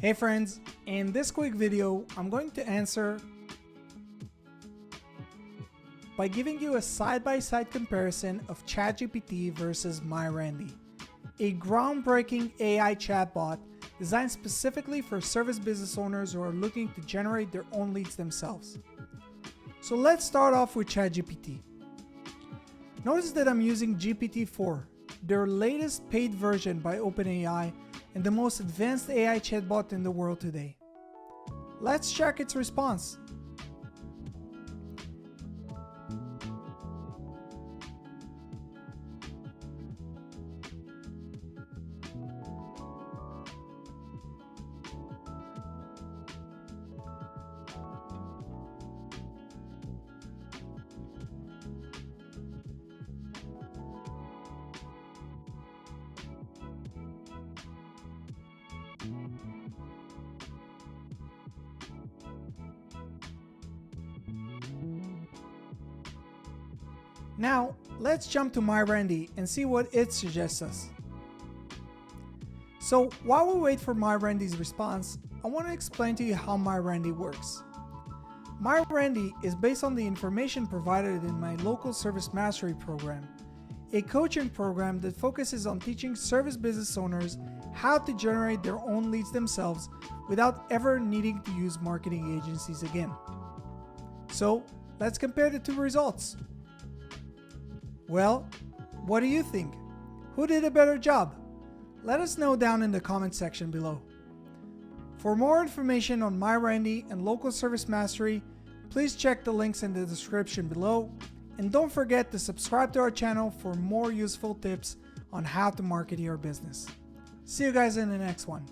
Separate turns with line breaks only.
Hey friends, in this quick video, I'm going to answer by giving you a side-by-side comparison of ChatGPT versus MyRandy, a groundbreaking AI chatbot designed specifically for service business owners who are looking to generate their own leads themselves. So let's start off with ChatGPT. Notice that I'm using GPT-4, their latest paid version by OpenAI and the most advanced AI chatbot in the world today. Let's check its response. Now, let's jump to MyRandy and see what it suggests us. So, while we wait for MyRandy's response, I want to explain to you how MyRandy works. MyRandy is based on the information provided in my local service mastery program, a coaching program that focuses on teaching service business owners how to generate their own leads themselves without ever needing to use marketing agencies again. So, let's compare the two results. Well, what do you think? Who did a better job? Let us know down in the comment section below. For more information on MyRandy and Local Service Mastery, please check the links in the description below, and don't forget to subscribe to our channel for more useful tips on how to market your business. See you guys in the next one.